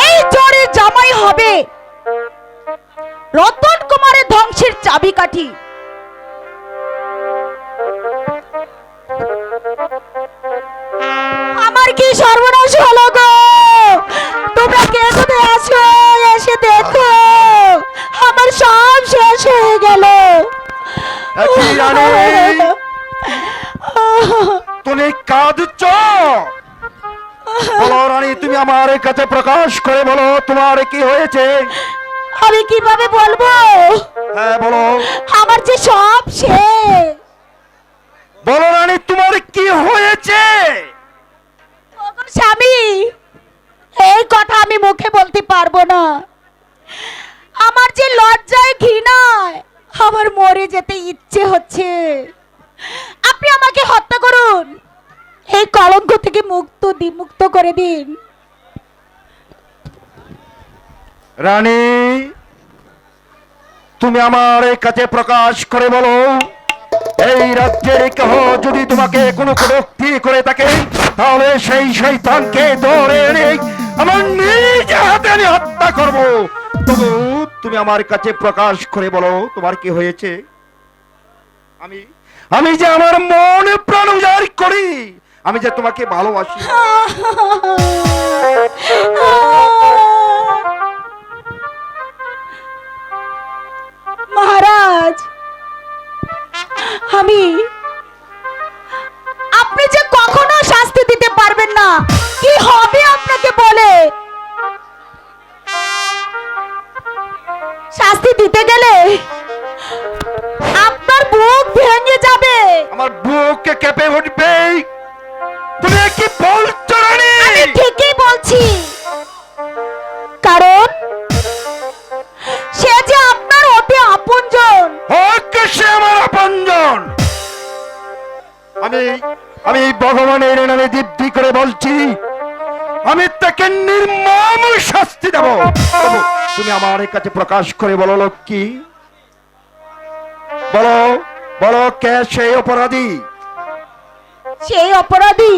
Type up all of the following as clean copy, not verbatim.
এই জোরে জামাই হবে রতন কুমারের ধ্বংসের চাবিকাঠি। আমার কি সর্বনাশ হলো গো, তোমরা কে কোথায় আছো, এসে দেখো আমার সব শেষ হয়ে গেল। তুমি কাঁদছ? বলো রানী, তুমি আমার কাছে প্রকাশ করে বলো তোমার কি হয়েছে। আমি কিভাবে বলবো? হ্যাঁ বলো। আমার যে সব শেষ। বলো রানী, তোমার কি হয়েছে? স্বামী, এই কথা আমি মুখে বলতে পারবো না। আমার যে লজ্জায় ঘৃণায় আমার মরে যেতে ইচ্ছে হচ্ছে। আপনি আমাকে হত্যা করুন, এই কলঙ্ক থেকে মুক্ত করে দিন। রানী, তুমি আমার কাছে প্রকাশ করে বলো, এই রাজ্যের কেহ যদি তোমাকে কোনো কটূক্তি করে থাকে তাহলে সেই শয়তানকে ধরে এনে আমার নিজ হাতে আমি হত্যা করব। তবু তুমি আমার কাছে প্রকাশ করে বলো তোমার কি হয়েছে। আমি যে আমার মন প্রাণ উজাড় করি, আমি যে তোমাকে ভালোবাসি। মহারাজ, আপনি যে কখনো শাস্তি দিতে পারবেন না, কি হবে আপনাকে বলে। শাস্তি দিতে গেলে আপনার বুক ভেঙে যাবে। আমার বুককে কেঁপে উঠবে। তুমি কি বলছো রানী? আমি ঠিকই বলছি, কারণ সে যে আপনার অতি আপনজন। হোক সে আমার আপনজন। আমি ভগবানের নামে দিব্যি করে বলছি, আমি তাকে নির্মম শাস্তি দেব। তুমি আমার কাছে প্রকাশ করে বলো লক্ষ্মী, বলো বলো কে সেই অপরাধী। সেই অপরাধী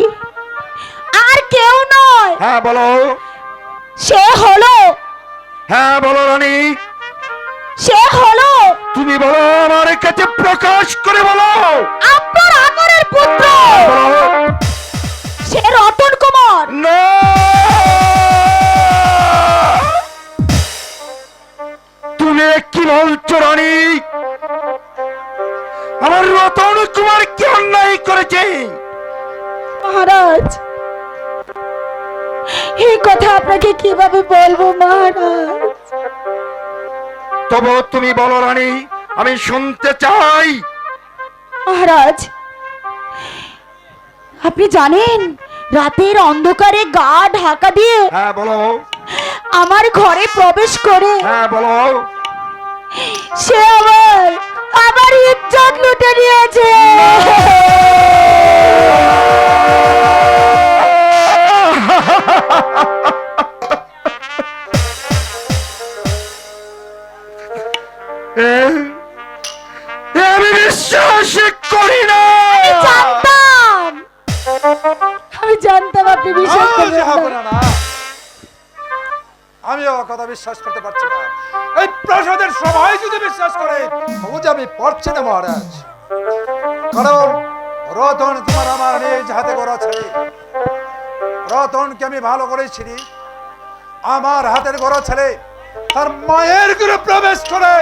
আর কেউ নয়। হ্যাঁ বলো। সে হলো, হ্যাঁ বলো রানী। সে হলো, তুমি বলো আমার কাছে প্রকাশ করে বলো। আপনার আগরের পুত্র, বলো। সে রতন কুমার। না, তুমি কি বলছো রানী? আমার রতন কুমার কি অন্যায় করেছে? মহারাজ, এই কথা আপনাকে কিভাবে বলবো মহারাজ। তবু তুমি বলো রানী, আমি শুনতে চাই। মহারাজ, আপনি জানেন রাতের অন্ধকারে গা ঢাকা দিয়ে হ্যাঁ বলো। আমার ঘরে প্রবেশ করে হ্যাঁ বলো। সে আমার ইজ্জত লুটে নিয়েছে। আমি বিশ্বাস করি না। আমি জানতাম আপনি বিশ্বাস করবেন না। আমি ও কথা বিশ্বাস করতে পারছি না। এই প্রাসাদের সবাই যদি বিশ্বাস করে তবু যে আমি পারছি না মহারাজ। কারণ রতন তোমার আমার নিজ হাতে গড়া ছেলে। রতনকে আমি ভালো করে চিনি। আমার হাতের গড়া ছেলে তার মায়ের গৃহে প্রবেশ করে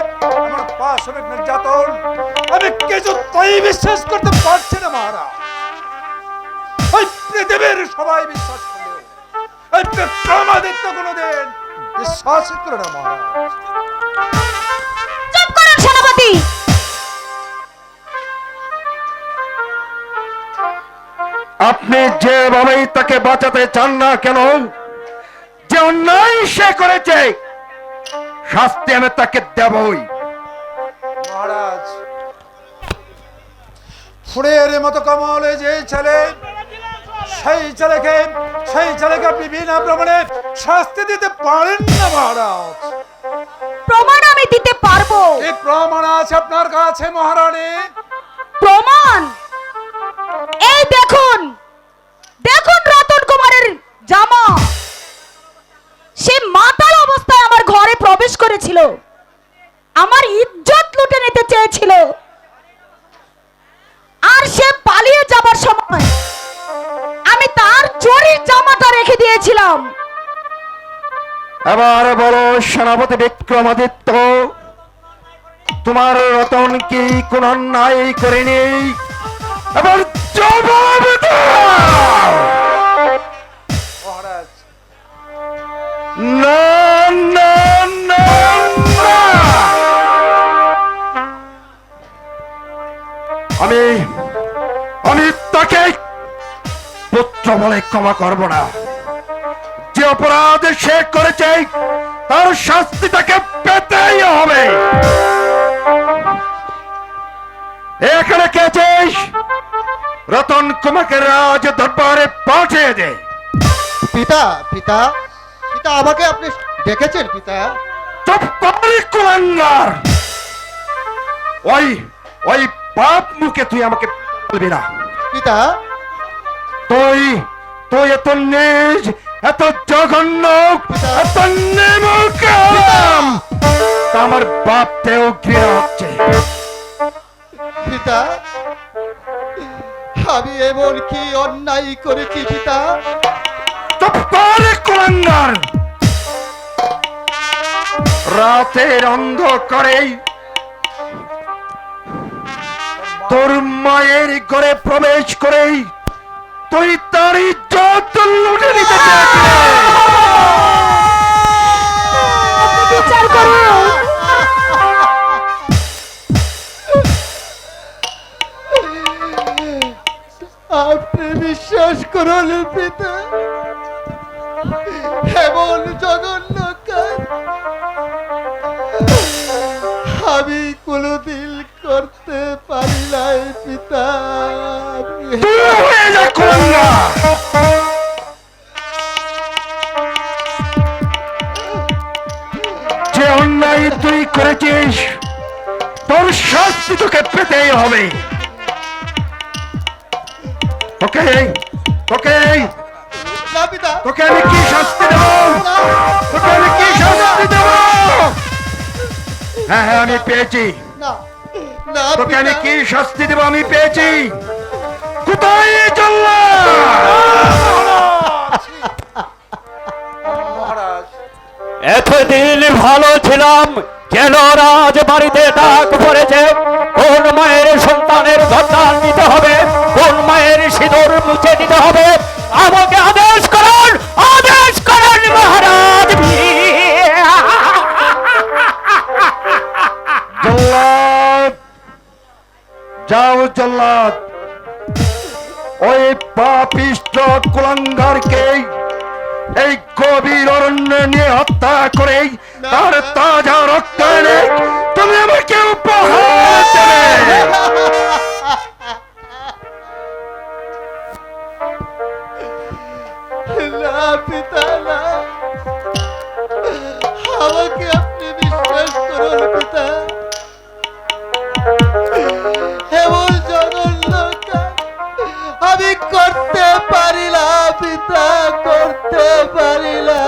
আমার পাশবিক নির্যাতন আমি কিছুতেই বিশ্বাস করতে পারছি না মহারাজ। ওই পৃথিবীর সবাই বিশ্বাস করলেও এই বিক্রমাদিত্য কোনোদিন বিশ্বাস করে না মহারাজ। চুপ করুন সেনাপতি। আপনি যেভাবেই তাকে বাঁচাতে চান না কেন, যে অন্যায় সে করেছে শাস্তি আমি তাকে দেবই। মহারাজ, ফুলের মতো কমলে যে ছেলে, সেই ছেলেকে আপনি বিনা প্রমাণে শাস্তি দিতে পারেন না মহারাজ। প্রমাণ আমি দিতে পারবো। এই প্রমাণ আছে আপনার কাছে মহারানী? প্রমাণ এই দেখুন, দেখুন রতন জামা সে মাতাল অবস্থায় আমার ঘরে প্রবেশ করেছিল, আমার ইজ্জত লুটে নিতে চেয়েছিল। আর সে পালিয়ে যাবার সময় আমি তার চুরির জামাটা রেখে দিয়েছিলাম। এবার বলো সেনাপতি বিক্রমাদিত্য, তোমার রতন কি কোন অন্যায় করেনি? এবার জবাব দাও। মহারাজ, না না না না। আমি তাকে পুত্র বলে ক্ষমা করব না। যে অপরাধ সে করেছে তার শাস্তি তাকে পেতেই হবে। এখানে কে আছিস? রতন কুমারকে রাজ দরবারে পাঠিয়ে দে। পিতা পিতা পিতা, আমাকে আপনি ডেকেছেন পিতা? চুপ কর কুলাঙ্গার! ওই ওই পাপ মুখে তুই আমাকে বলবি না। পিতা, তুই তুই এত নিজ, এত জঘন্য, এত নিমুখ, তা আমার বাপতেও ঘৃণা হচ্ছে। পিতা, আমি এমন কি অন্যায় করেছি পিতা? চুপ কর কুলাঙ্গার! রাতের অন্ধকারে তোর মায়ের ঘরে প্রবেশ করে তুই তার ইজ্জত লুটে নিতে চেয়েছিলি। বিচার করুন। আপনি বিশ্বাস করুন পিতা, এমন জঘন্য কাজ আমি কোনোদিন করতে পারি নাই পিতা। তুই হয়ে যা কুলাঙ্গার! যে অন্যায় তুই করেছিস তোর শাস্তি তোকে পেতেই হবে। তোকে তোকে না পিতা, তোকে আমি কি শাস্তি দেব? তোকে আমি কি শাস্তি দেব? হ্যাঁ হ্যাঁ, আমি পেয়েছি। না না তোকে আমি পিতা। কি শাস্তি দেব আমি পেয়েছি। কোথায় চলল? মহারাজ, এতদিন ভালো ছিলাম, কেন রাজ বাড়িতে ডাক পড়েছে? কোন মায়ের সন্তানের গর্দান নিতে হবে, কোন মায়ের সিঁদুর মুছে দিতে হবে? আমাকে আদেশ করুন, আদেশ করুন মহারাজ। জল্লাদ, যাও জল্লাদ, ওই পাপিষ্ঠ কুলাঙ্গারকে এই গভীর অরণ্যে নিয়ে হত্যা করে তার তাজা রক্ত এনে তুমি আমাকে উপহার দেবে। না পিতা না, আমাকে আপনি বিশ্বাস করুন পিতা, এমন জঘন্য কাজ আমি করতে পারি না পিতা, করতে পারি না।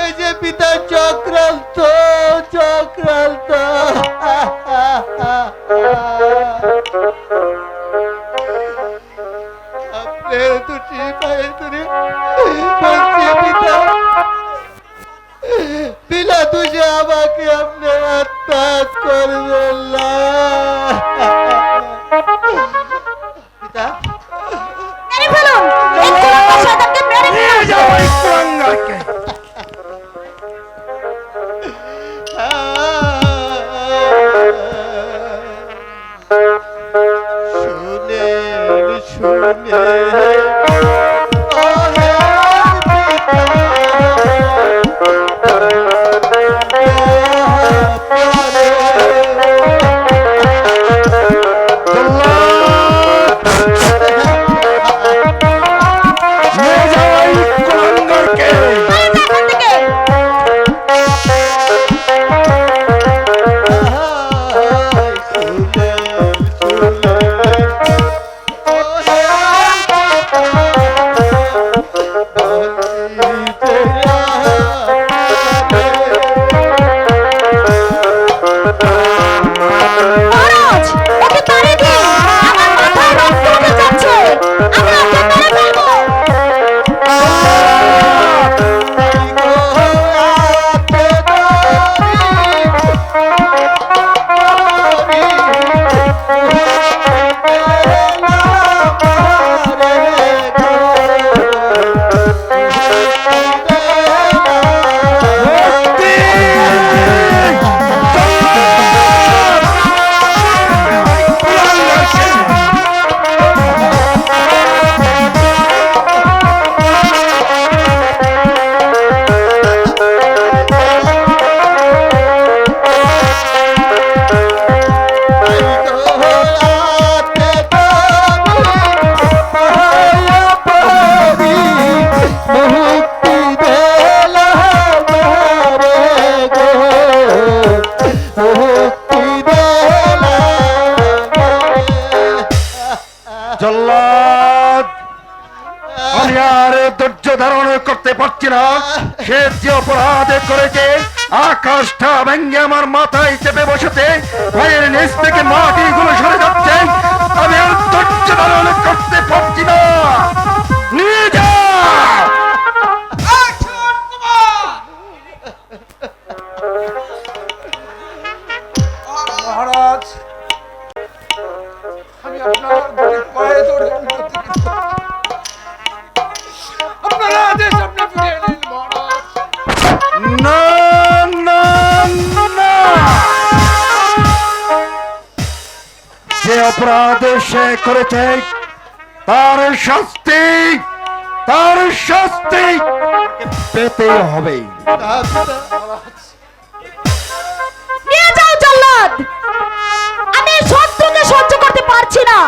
এই যে পিতা চক্রান্ত, চক্রান্ত। আপনার দুটি পায়ে ধরে বলছি পিতা, বিনা দোষে আমাকে আপনি হত্যা করবেন না পিতা। মেরে ফেলুন, এই কুলাঙ্গার শয়তানকে মেরে নিয়ে ফেলুন। যাও এই কুলাঙ্গারকে। শুনে শুনে ও হে ধৈর্য ধারণ করতে পারছি না। সে যে অপরাধ করেছে, আকাশটা ভেঙে আমার মাথায় চেপে বসেছে, পায়ের নিচ থেকে মাটিগুলো সরে যাচ্ছে, আমি আর ধৈর্য ধারণ করতে পারছি না। নিয়ে যা। মহারাজ, আমি আপনার দুটি পায়ে ধরে মিনতি করছি। আপনার আদেশ আপনি ফিরিয়ে নিন মহারাজ। না না না, যে অপরাধ সে করেছে তার শাস্তি পেতে হবে। নিয়ে যাও জল্লাদ, আমি এই শত্রুকে সহ্য করতে পারছি না।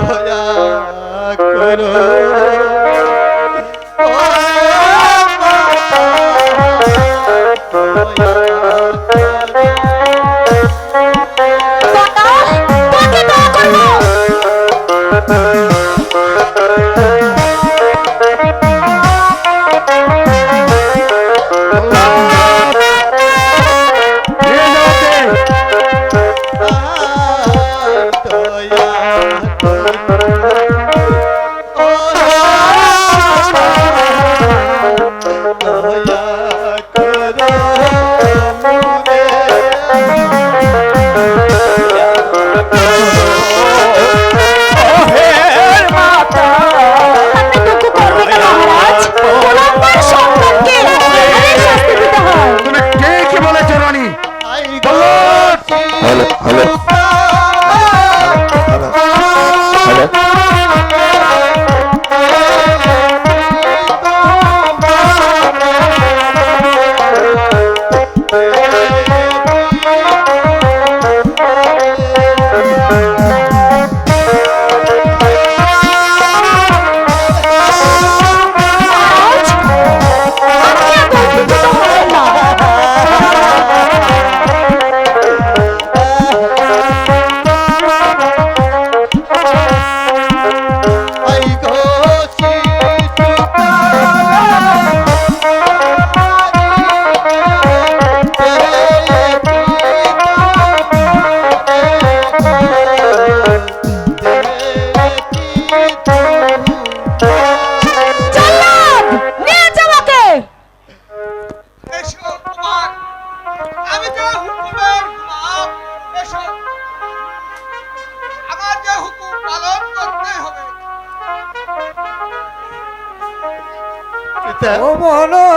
দয়া করো ও বাবা, তোকে দয়া করবো। নিয়ে যাও ওকে। দয়া আপনি দুঃখ করবেন না মহারাজ, গোলামদের সন্তানকে এভাবেই শাস্তি দিতে হয়। তুমি কি বলেছো রানী? হ্যালো হ্যালো মহারাজ, আপনি এত উত্তেজিত হবেন না। জল্লাদ, নিয়ে যাও ওকে। এসো কুমার, আমি যে হুকুমের গোলাম, এসো, আমার যে হুকুম পালন করতে হবে। পিতা মানুষ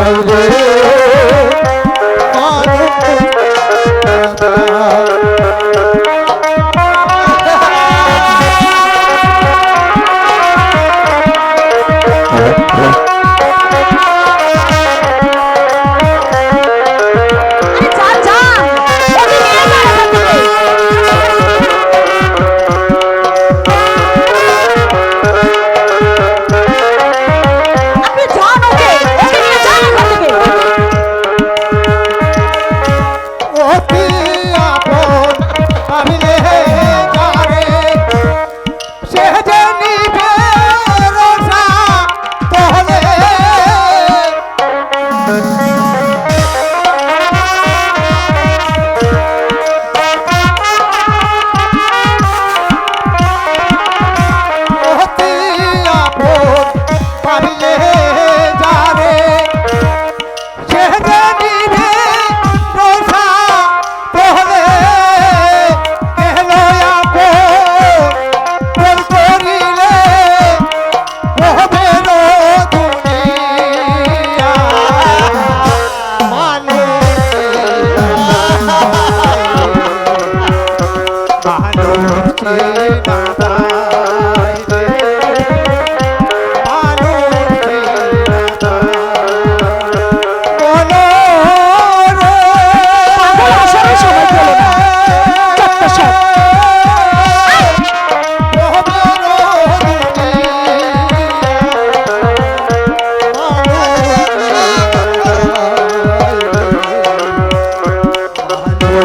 আরে যান যান, ওকে নিয়ে যান এখান থেকে। আপনি যান, ওকে নিয়ে যান এখান থেকে। অতি আপন ভাবিলে যারে সে যে নিবে রোষা তহলে অতি আপন ভাবিলে যারে সে যে নিবে রোষা তহলে কেন আপন প্রেম করিলে হবে দুনিয়া পাগল আসারও সময় পেল না, যত সব।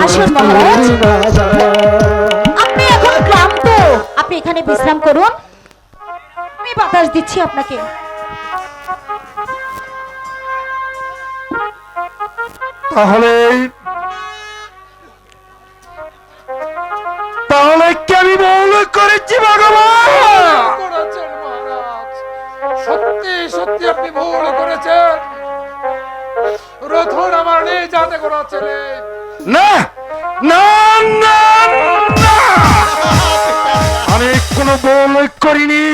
আসুন মহারাজ, আপনি এখন ক্লান্ত, আপনি এখানে বিশ্রাম করুন, আমি বাতাস দিচ্ছি আপনাকে। তাহলে তাহলে কি আমি ভুল করেছি ভগবান? করেছেন মহারাজ, সত্যি সত্যি আপনি ভুল করেছেন। রথন আমার নিজ হাতে করা ছেলে। না না না না, আমি কোনো ভুল করিনি,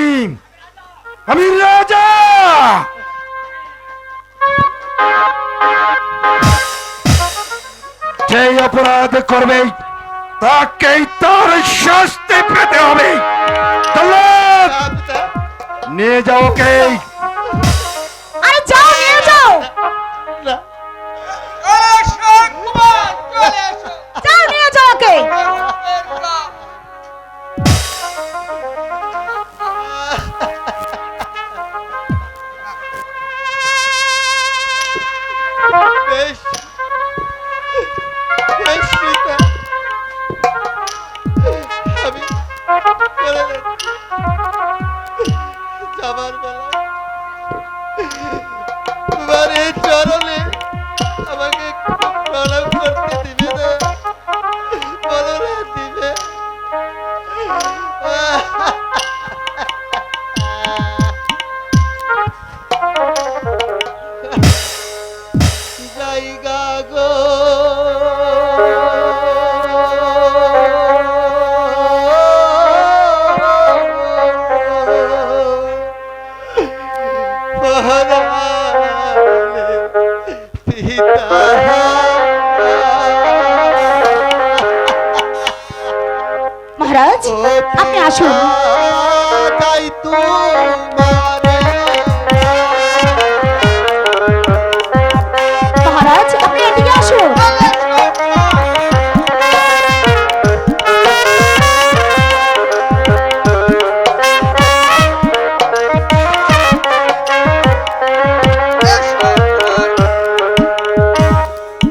আমি রাজা। যে অপরাধ করবে তাকেই তার শাস্তি পেতে হবে। দৌলত, নিয়ে যাও ওকে। আরে যাও, নিয়ে যাও, এসো কুমার, চলে এসো। যাও নিয়ে যাও ওকে। হুকুমের গোলাম। বেশ বেশ পিতা, আমি চলে যাচ্ছি। যাবার বেলা তোমার এই চরণে আমাকে একটু প্রণাম করতে দিবে না? বলো না দিবে? জায়গা গো পিতা মহারাজ, আপনি আসুন। তাই তোমারে মহারাজ, আপনি এদিকে আসুন। এসো কুমার।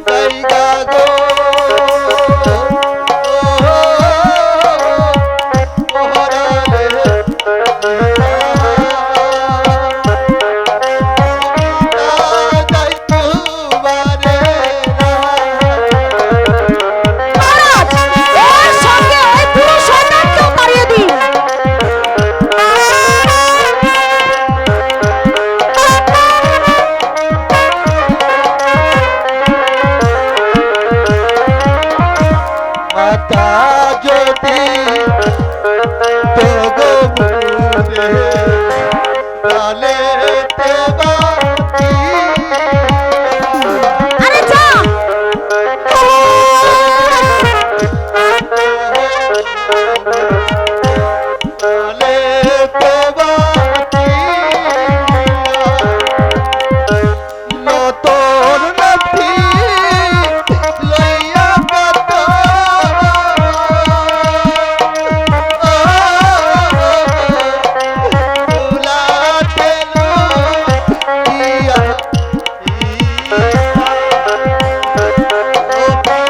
জায়গা গো মহারাজ, ওর সঙ্গে ওই পুরো সৈন্যকেও তাড়িয়ে দিন। মাতা যদি তোগো মুরে তালে তেবাতি আপন নাতি লইয়া কত উলাতে লইয়া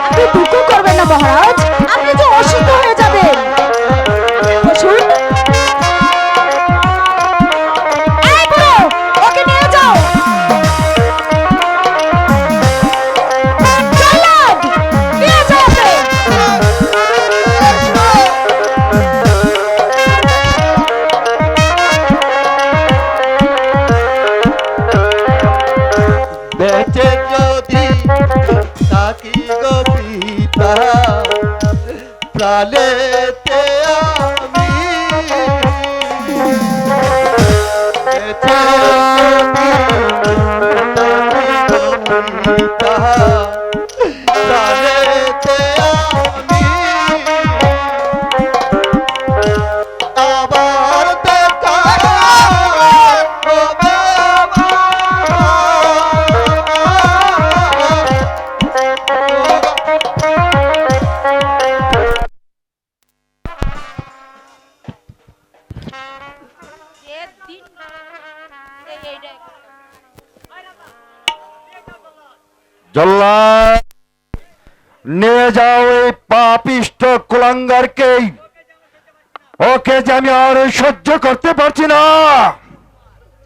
আপনি দুঃখ করবেন না মহারাজ, আপনি যে অসুস্থ হয়ে যাবেন। বসুন। এই বুড়ো, ওকে নিয়ে যাও। জল্লাদ, নিয়ে যাও ওকে। বেঁচে যদি থাকি গো পিতা প্রাণেতে আমি বেঁচে যদি থাকি গো পিতা প্রাণেতে আমি আবার দেখা হবে জল্লাদ, নিয়ে যাও এই পাপিষ্ট কুলাঙ্গারকে। ওকে যে আমি আর সহ্য করতে পারছি না।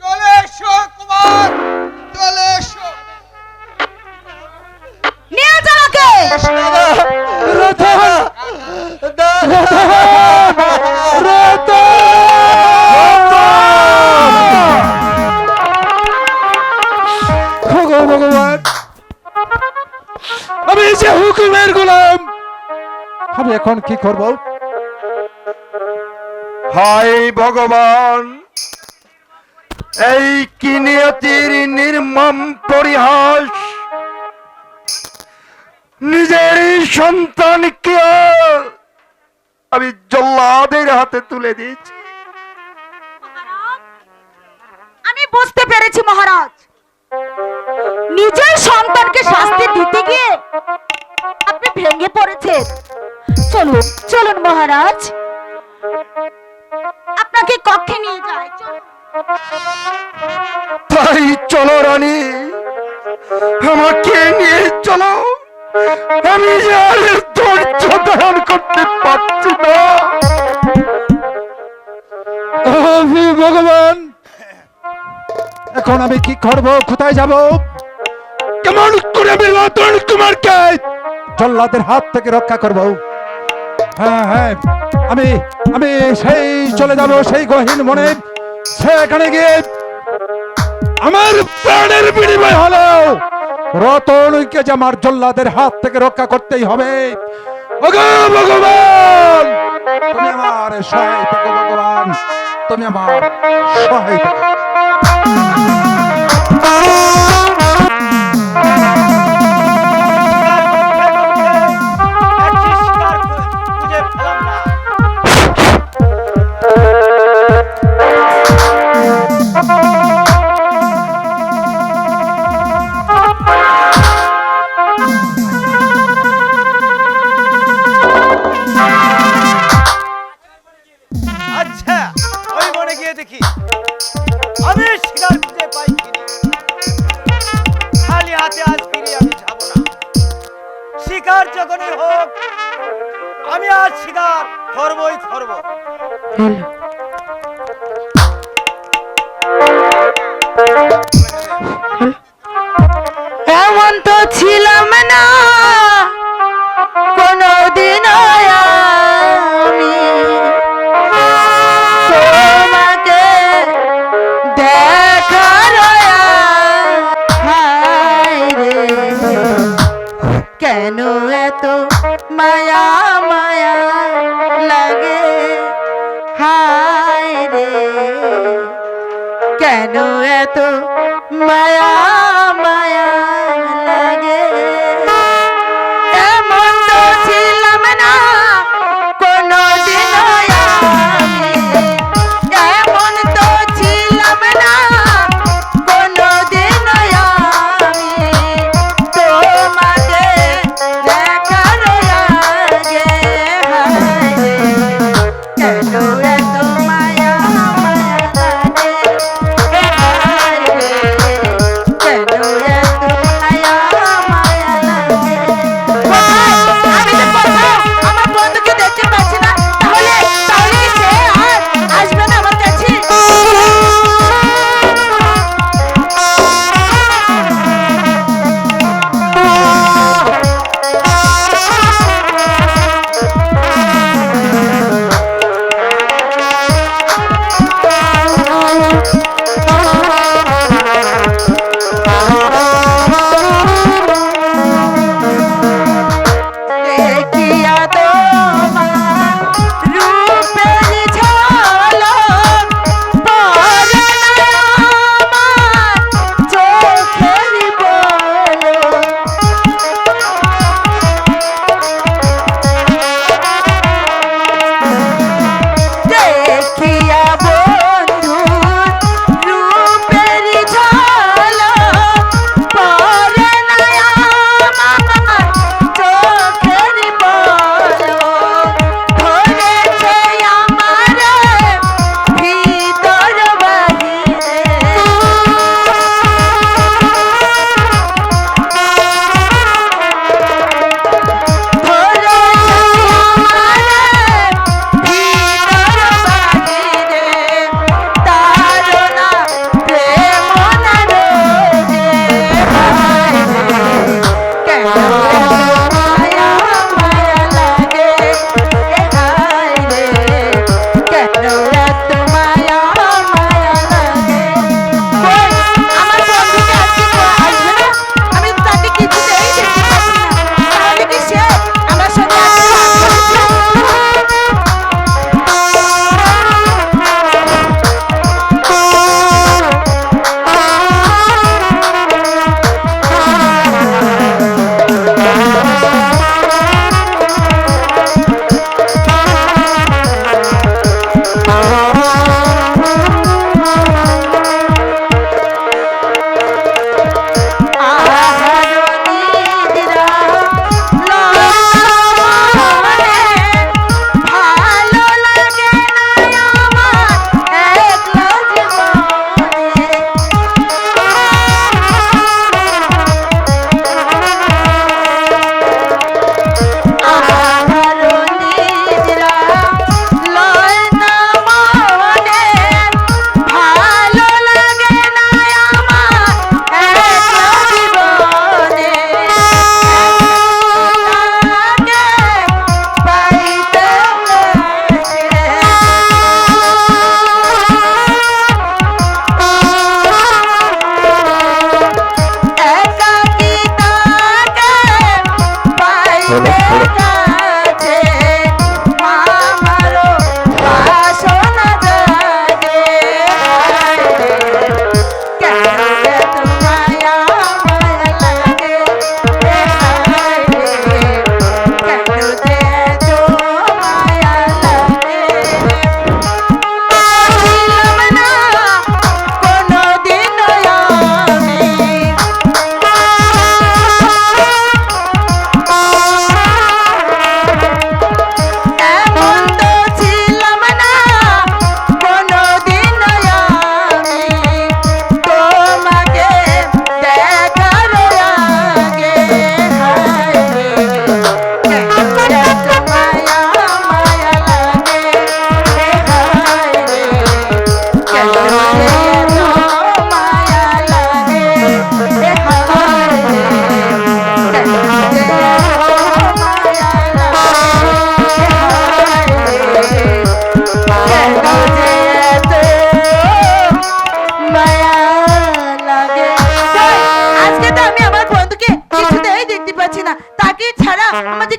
চলে এসো কুমার, চলে এসো। নিয়ে যাও ওকে। ভগবান, আমি যে হুকুমের গোলাম, আমি এখন কি করব? হায় ভগবান, এই কি নিয়তির নির্মম পরিহাস! নিজের সন্তানকে আমি জল্লাদের হাতে তুলে দিয়েছি। আমি বুঝতে পেরেছি মহারাজ, নিজের সন্তানকে শাস্তি দিতে গিয়ে আপনি ভেঙে পড়েছেন। চলুন চলুন মহারাজ, আপনাকে কক্ষে নিয়ে যায়। তাই চলো রানী, আমাকে নিয়ে চলো। আমি যে আর ধৈর্য ধারণ করতে পারছি না। হে ভগবান, এখন আমি কি করব? কোথায় যাব? কেমন করে আমি রতন কুমারকে জল্লাদের হাত থেকে রক্ষা করব? হ্যাঁ হ্যাঁ, আমি আমি সেই চলে যাব সেই গহীন মনে, সেখানে গিয়ে আমার প্রাণের বিনিময় হলেও রতনকে যে আমার জল্লাদের হাত থেকে রক্ষা করতেই হবে। ওগো ভগবান, তুমি আমার সহায় থেকো। ভগবান, তুমি আমার সহায় থেকো। আচ্ছা, ওই মনে গিয়ে দেখি আমি শিকার খুঁজে পাই কিনি। খালি হাতে আজ ফিরে আমি যাব না। শিকার যখনই হোক, আমি আজ শিকার ধরবই ধরব। এমন তো ছিলাম না কোনদিন আমি, তোমাকে দেখার হায় রে, কেন এত মায়া মায়া লাগে, হায় রে, কেন এত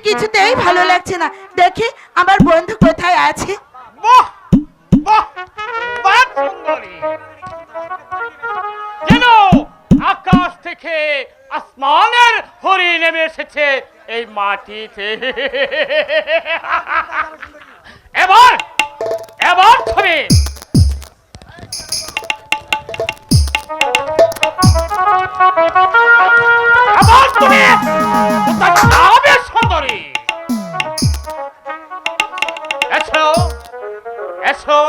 কিছুতেই ভালো লাগছে না। দেখি আমার বন্ধু কোথায় আছে। বাহ বাহ বাহ সুন্দরী, যেন আকাশ থেকে আসমানের হরি নেমে এসেছে এই মাটিতে। এবার এবার তুমি আবার তুমি কোথায় যাবে সুন্দরী? এসো এসো,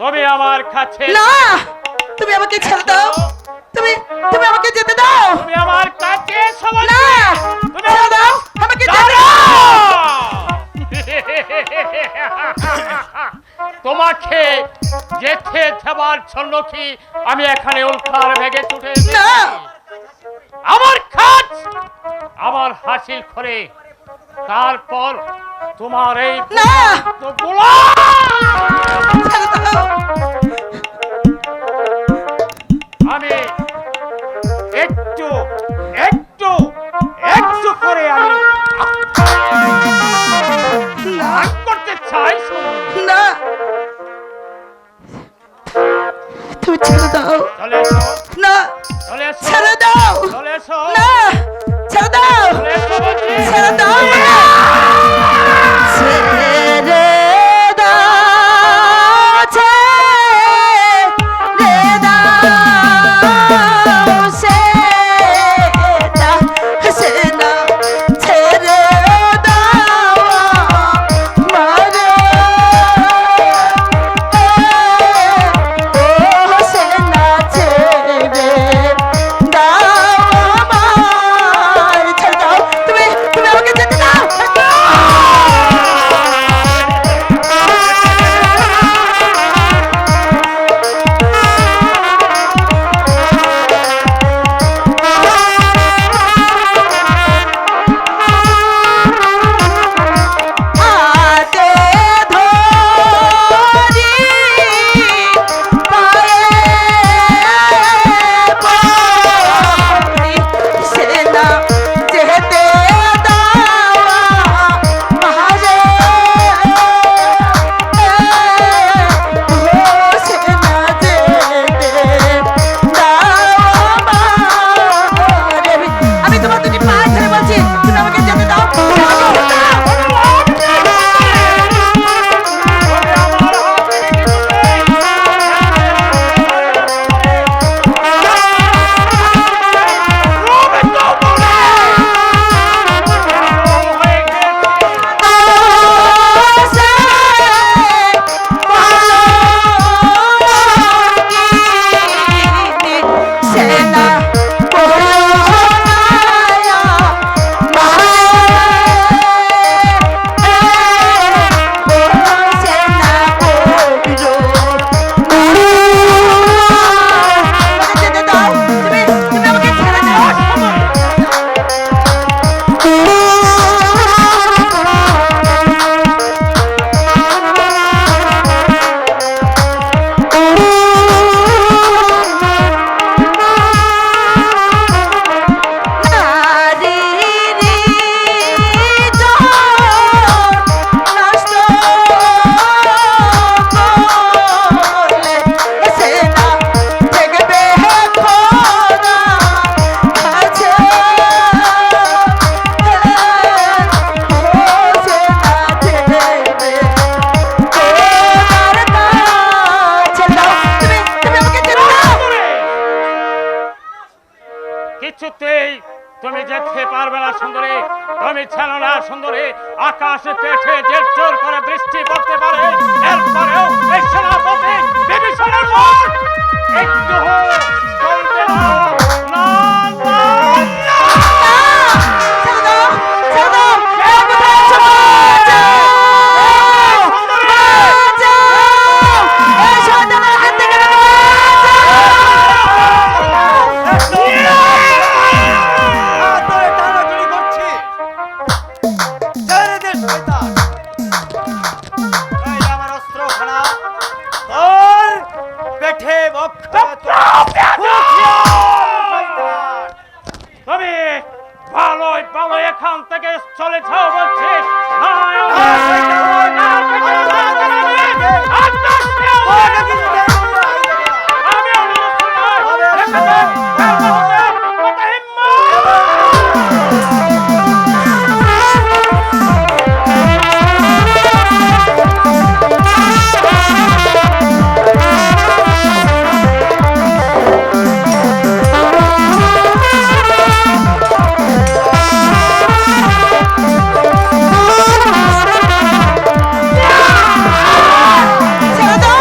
তুমি আমার কাছে। না, তুমি আমাকে ছেড়ে দাও। তুমি তুমি আমাকে যেতে দাও। তুমি আমার কাছে এসো বলছি। না, তুমি ছেড়ে দাও, আমাকে যেতে দাঁড়াও। দাও। তোমাকে যেতে দেবার জন্য কি আমি এখানে উল্কার বেগে ছুটে এসেছি? না। আমার কাজ আমার হাসিল করে তারপর তোমার এই না। গোলাম ছেড়ে দাও। আমি একটু একটু একটু করে আমি ভাগ করতে চাই। না, তুমি ছেড়ে দাও। চলে এসো, না, চলে এসো, ছেড়ে দাও। চলে এসো, না, ছেড়ে দাও। চলে এসো বলছি। ছেড়ে দাও। ছেড়ে দাও, ছেড়ে দাও, সেনা ছেড়ে দাও আমারে। ও সেনা ছেড়ে দাও আমার। ছেড়ে দাও, তুমি তুমি আমাকে যেতে দাও। হাতে ধরি পায়ে পড়ি, সেনা যেতে দাও আমারে। ও সেনা যেতে দাও আমারে। আমি তোমার দুটি পা ধরে বলছি, তুমি আমাকে যেতে দাও। তুমি আমাকে যেতে দাও। সেনা কিছুতেই তুমি যেতে পারবে না সুন্দরী। তুমি ছেলে না সুন্দরী। আকাশে পেটে জের জোর করে বৃষ্টি পড়তে পারে, এরপরেও এই সেনাপতি বিভীষণের মন একটু চলবে না। না, না, না। ছেড়ে দাও, ছেড়ে দাও। টানাটানি করছি, ছেড়ে দে শয়তান। নইলে আমার অস্ত্রখানা তোর পেটে বক্ষে তুমি ভালোই ভালো এখান থেকে চলে যাও বলছি ছেড়ে দাও।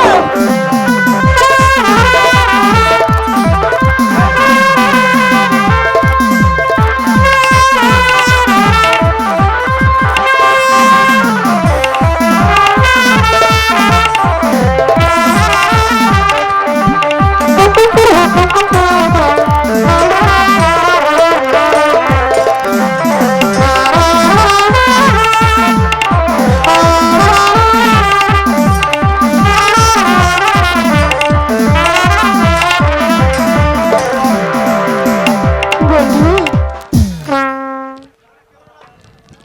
বন্ধু,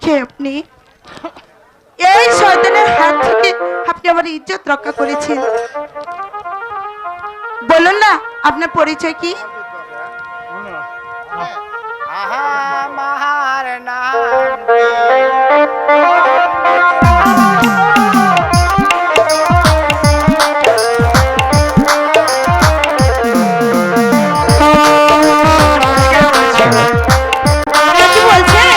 কে আপনি? এই শয়তানের হাত থেকে আপনি আমার ইজ্জত রক্ষা করেছেন। বলুন না আপনার পরিচয় কি? আমার নাম কি বলছেন?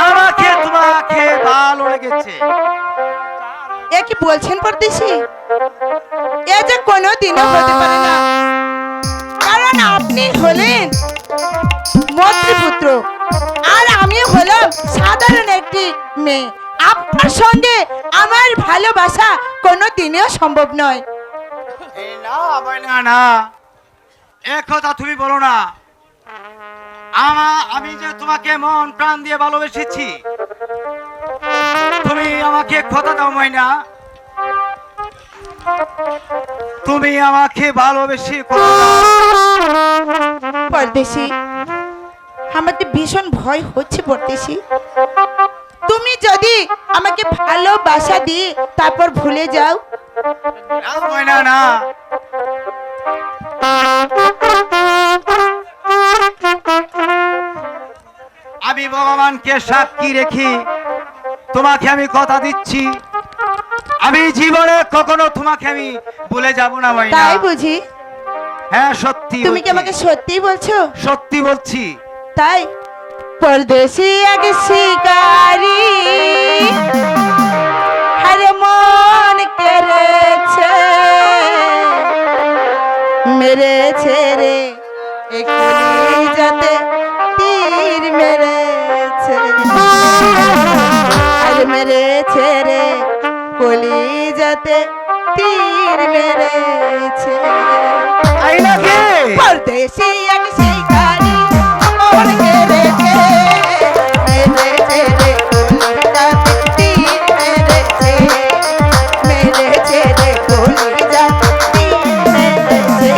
আমাকে তোমাকে ভালো লেগেছে। এ কি বলছেন পরদেশি? এ যে কোনো দিনও হতে পারে না, কারণ আপনি হলেন মন্ত্রীপুত্র আর আমি হলাম সাধারণ একটি মেয়ে। আপনার সঙ্গে আমার ভালোবাসা কোনো দিনেও সম্ভব নয়। এই না না না, এক কথা তুমি বলো না। আমি যে তোমাকে মন প্রাণ দিয়ে ভালোবেসেছি, তুমি আমাকে কথা দাও ময়না। তুমি আমাকে ভালোবেসে কথা দাও। পরদেশি, আমার তো ভীষণ ভয় হচ্ছে পরদেশি। তুমি যদি আমাকে ভালোবাসা দিয়ে তারপর ভুলে যাও। না ময়না না, আমি ভগবানকে সাক্ষী রেখে তোমাকে আমি কথা দিচ্ছি, আমি জীবনে কখনো তোমাকে আমি ভুলে যাব না ময়না। তাই বুঝি? হ্যাঁ সত্যি তুমি কি বলছি। আমাকে সত্যি বলছো? সত্যি বলছি। তাই পরদেশি এক শিকারি হরে মন কেড়েছে, মেরেছে রে এখনই যাতে তীর মেরেছে, আর মেরেছে রে কলি যাতে তীর মেরেছে। তাই নাকি? পরদেশি এক শিকারি মন কেড়েছে, মেরেছে রে কলি যাতে তীর মেরেছে, মেরেছে রে কলি যাতে তীর মেরেছে।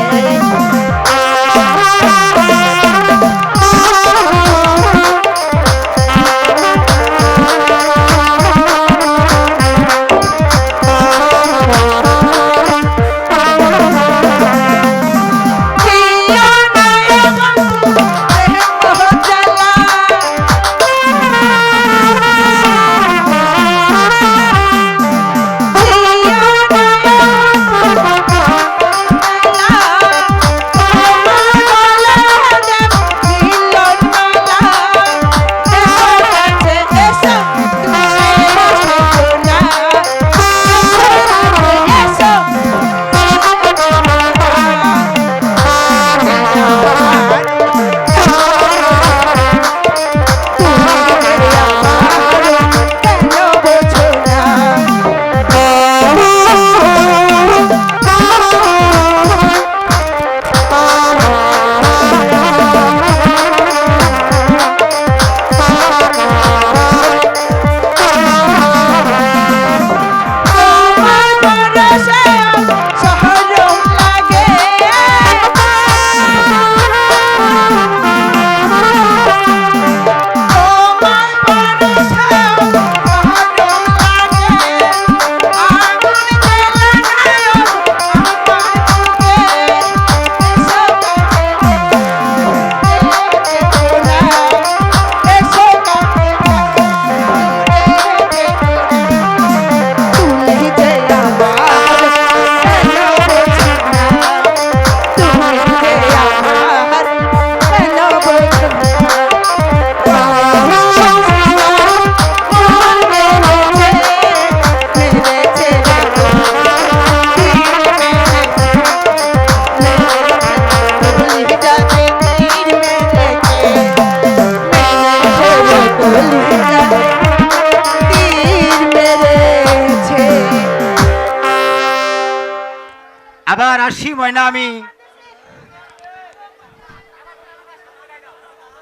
আবার আসি ময়না আমি।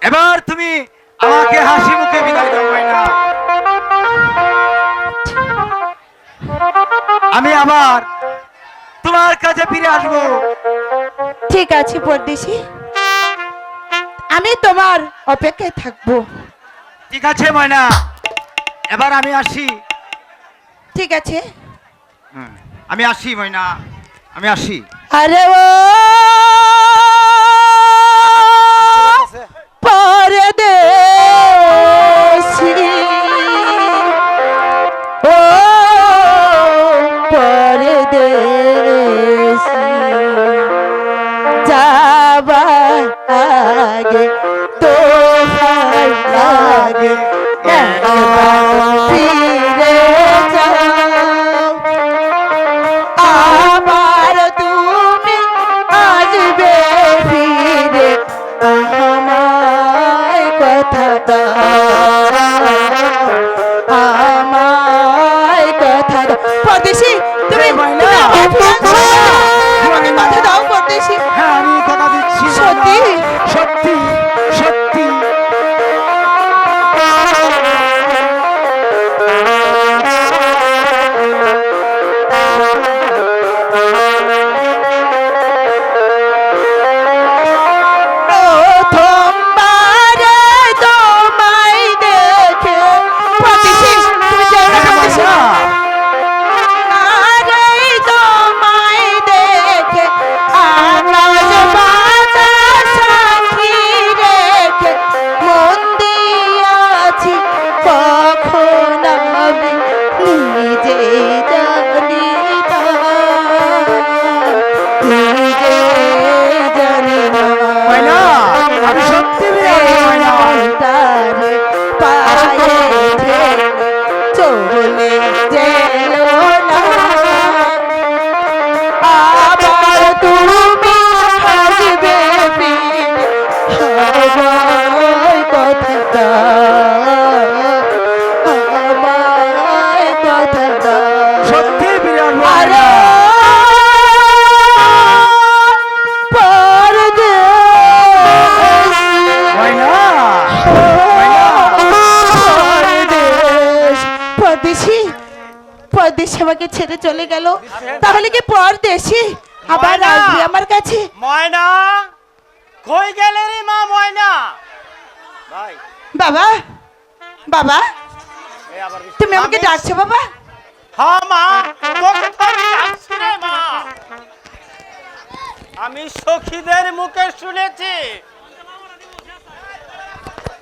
এবার তুমি আমাকে হাসি মুখে বিদায় দাও ময়না। আমি আবার তোমার কাছে ফিরে আসবো। ঠিক আছে পরদেশি, আমি তোমার অপেক্ষায় থাকবো। ঠিক আছে ময়না, এবার আমি আসি। ঠিক আছে, আমি আসি ময়না, আমি আসি। আরে ও পরদেশি, ও পরদেশি, যাবার আগে তো লাগে আমায় কথা দাও পরদেশি, তুমি আমায় ফিরাচ্ছ না। আমাকে কথা দাও পরদেশি। হ্যাঁ আমি কথা দিচ্ছি সত্যি? সত্যি সত্যি প্রথমবারে তোমায় দেখে পরদেশি, তুমি যেও না পরদেশি। আরে তোমায় দেখে আকাশ বাতাস সাক্ষী রেখে মন দিয়াছি কখন আমি নিজে জানি না, নিজে জানি না। ময়না, আমি সত্যি বিরাট ময়না। তারে পায়ে ঠেলে চলে যেল না, আবার তুমি হাসবে ফিরে আমায় কথা দাও, আমায় কথা দাও। সত্যি বিরাট আরে ময়না। ময়না পরদেশি, পরদেশি আমাকে ছেড়ে চলে গেল, তাহলে কি পরদেশি আবার ময়না! আসবে আমার কাছে? ময়না কই গেলে রে মা ময়না? ভাই বাবা, বাবা, এই আবার তুমি আমাকে ডাকছো বাবা? হ্যাঁ মা, তোকে তো আমি ডাকছি রে মা। আমি সখীদের মুখে শুনেছি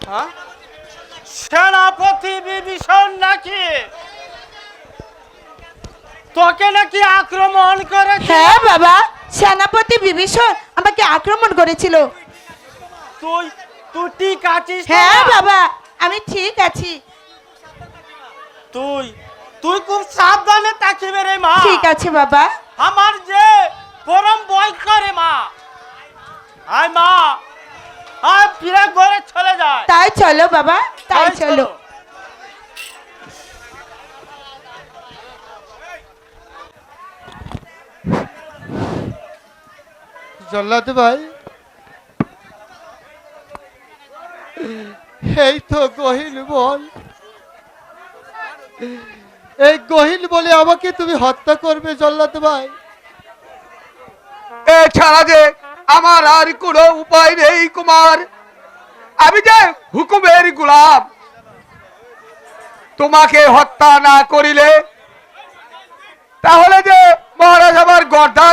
হ্যাঁ? সেনাপতি বিভীষণ নাকি তোকে নাকি আক্রমণ করেছে। হ্যাঁ বাবা, সেনাপতি বিভীষণ আমাকে আক্রমণ করেছিল। তুই তুই ঠিক আছিস তো? হ্যাঁ বাবা, আমি ঠিক আছি। তুই তুই খুব সাবধানে থাকিবে রে মা। ঠিক আছে বাবা। আমার যে পরম ভয় করে মা। আয় মা, আয় ফিরে ঘরে চলে যায়। তাই চলো বাবা, তাই চলো। জল্লাদ ভাই, এই তো গহিল বল, এই গহিল বলে আমাকে তুমি হত্যা করবে জল্লাদ ভাই? এছাড়া যে আমার আর কোনো উপায় নেই কুমার, আমি যে হুকুমের গোলাম। তোমাকে হত্যা না করিলে তাহলে যে মহারাজ আমার গর্দা